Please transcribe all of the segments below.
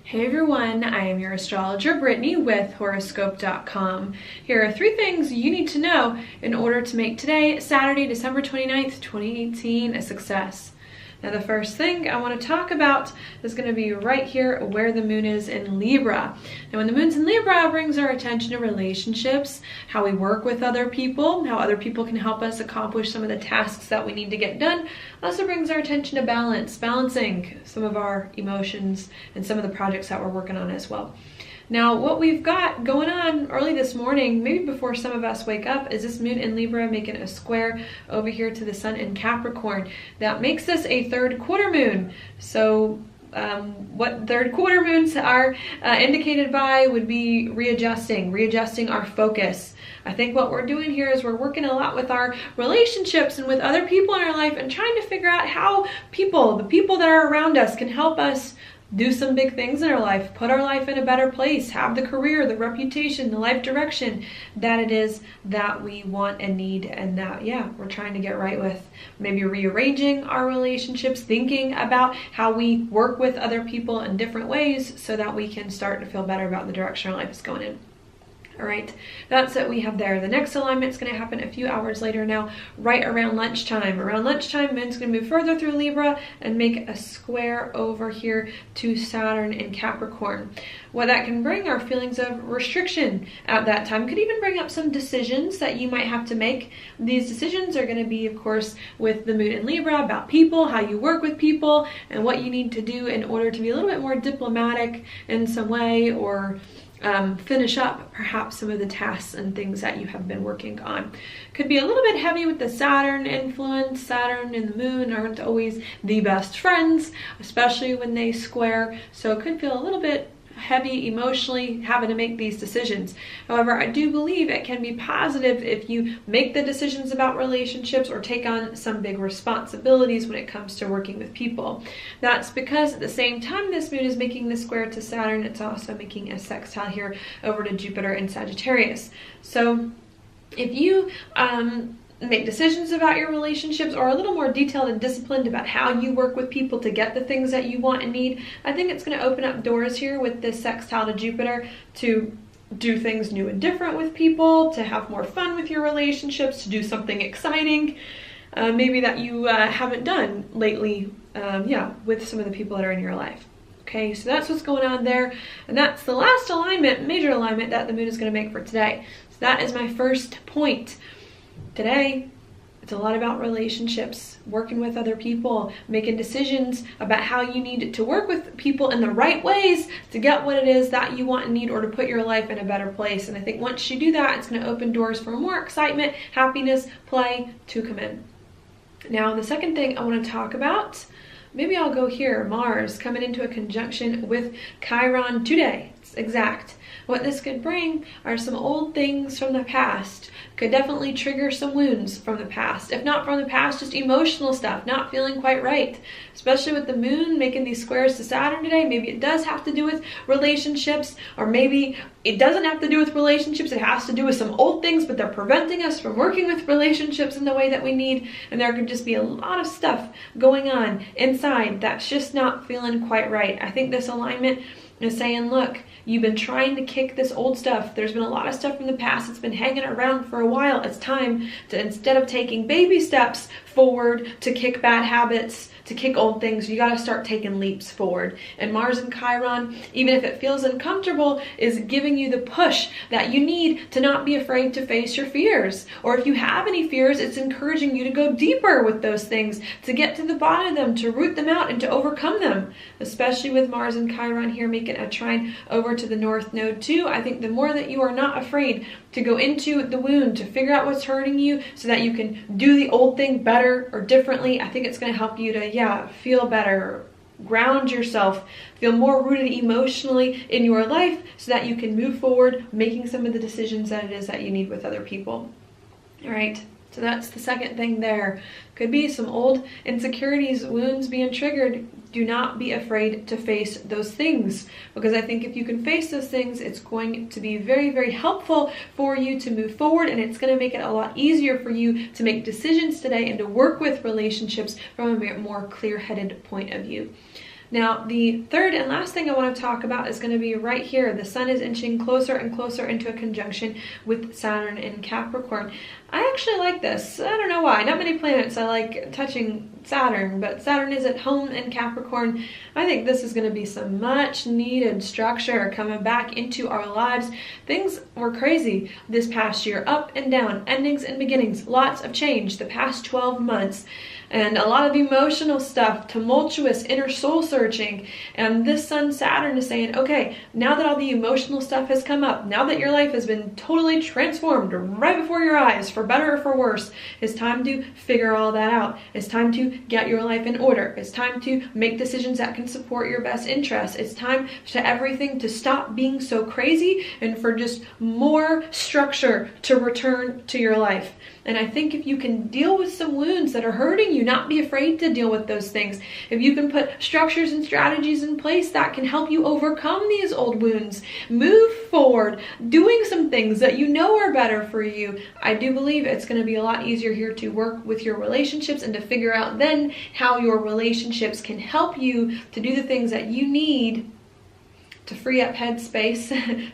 Hey everyone, I am your astrologer Brittany with Horoscope.com. Here are 3 things you need to know in order to make today, Saturday, December 29th, 2018, a success. Now the first thing I want to talk about is going to be right here where the moon is in Libra. Now when the moon's in Libra, it brings our attention to relationships, how we work with other people, how other people can help us accomplish some of the tasks that we need to get done. Also brings our attention to balancing some of our emotions and some of the projects that we're working on as well. Now, what we've got going on early this morning, maybe before some of us wake up, is this moon in Libra making a square over here to the sun in Capricorn. That makes this a third quarter moon. So what third quarter moons are indicated by would be readjusting our focus. I think what we're doing here is we're working a lot with our relationships and with other people in our life and trying to figure out how the people that are around us, can help us do some big things in our life, put our life in a better place, have the career, the reputation, the life direction that it is that we want and need, and that, we're trying to get right with. Maybe rearranging our relationships, thinking about how we work with other people in different ways so that we can start to feel better about the direction our life is going in. All right, that's what we have there. The next alignment is going to happen a few hours later now, right around lunchtime. Around lunchtime, moon's going to move further through Libra and make a square over here to Saturn in Capricorn. What that can bring are feelings of restriction at that time. Could even bring up some decisions that you might have to make. These decisions are going to be, of course, with the moon in Libra, about people, how you work with people, and what you need to do in order to be a little bit more diplomatic in some way, or finish up perhaps some of the tasks and things that you have been working on. Could be a little bit heavy with the Saturn influence. Saturn and the moon aren't always the best friends, especially when they square, so it could feel a little bit heavy emotionally having to make these decisions. However, I do believe it can be positive if you make the decisions about relationships or take on some big responsibilities when it comes to working with people. That's because at the same time this moon is making the square to Saturn, it's also making a sextile here over to Jupiter in Sagittarius. So if you make decisions about your relationships, or a little more detailed and disciplined about how you work with people to get the things that you want and need, I think it's going to open up doors here with this sextile to Jupiter to do things new and different with people, to have more fun with your relationships, to do something exciting, maybe that you haven't done lately, with some of the people that are in your life. Okay, so that's what's going on there, and that's the last alignment, major alignment, that the moon is going to make for today. So that is my first point. Today, it's a lot about relationships, working with other people, making decisions about how you need to work with people in the right ways to get what it is that you want and need, or to put your life in a better place. And I think once you do that, it's going to open doors for more excitement, happiness, play to come in. Now, the second thing I want to talk about, maybe I'll go here, Mars coming into a conjunction with Chiron today. It's exact. What this could bring are some old things from the past. Could definitely trigger some wounds from the past. If not from the past, just emotional stuff, not feeling quite right. Especially with the moon making these squares to Saturn today. Maybe it does have to do with relationships, or maybe it doesn't have to do with relationships. It has to do with some old things, but they're preventing us from working with relationships in the way that we need. And there could just be a lot of stuff going on inside that's just not feeling quite right. I think this alignment is saying, look, you've been trying to kick this old stuff. There's been a lot of stuff from the past that's been hanging around for a while. It's time to, instead of taking baby steps forward to kick bad habits, to kick old things, you got to start taking leaps forward. And Mars and Chiron, even if it feels uncomfortable, is giving you the push that you need to not be afraid to face your fears. Or if you have any fears, it's encouraging you to go deeper with those things, to get to the bottom of them, to root them out, and to overcome them. Especially with Mars and Chiron here making a trine over to the North Node too. I think the more that you are not afraid to go into the wound, to figure out what's hurting you so that you can do the old thing better or differently, I think it's going to help you to feel better, ground yourself, feel more rooted emotionally in your life so that you can move forward making some of the decisions that it is that you need with other people. All right, so that's the second thing there. Could be some old insecurities, wounds being triggered. Do not be afraid to face those things, because I think if you can face those things, it's going to be very, very helpful for you to move forward, and it's going to make it a lot easier for you to make decisions today and to work with relationships from a more clear-headed point of view. Now, the third and last thing I want to talk about is going to be right here. The sun is inching closer and closer into a conjunction with Saturn in Capricorn. I actually like this. I don't know why. Not many planets I like touching Saturn, but Saturn is at home in Capricorn. I think this is going to be some much needed structure coming back into our lives. Things were crazy this past year, up and down, endings and beginnings, lots of change the past 12 months. And a lot of emotional stuff, tumultuous inner soul searching. And this Sun Saturn is saying, okay, now that all the emotional stuff has come up, now that your life has been totally transformed right before your eyes, for better or for worse, it's time to figure all that out. It's time to get your life in order. It's time to make decisions that can support your best interests. It's time for everything to stop being so crazy and for just more structure to return to your life. And I think if you can deal with some wounds that are hurting you, not be afraid to deal with those things. If you can put structures and strategies in place that can help you overcome these old wounds, move forward, doing some things that you know are better for you, I do believe it's going to be a lot easier here to work with your relationships and to figure out then how your relationships can help you to do the things that you need to free up headspace,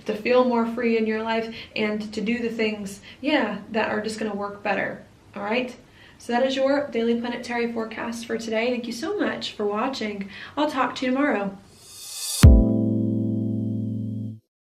to feel more free in your life, and to do the things, that are just going to work better. All right? So that is your daily planetary forecast for today. Thank you so much for watching. I'll talk to you tomorrow.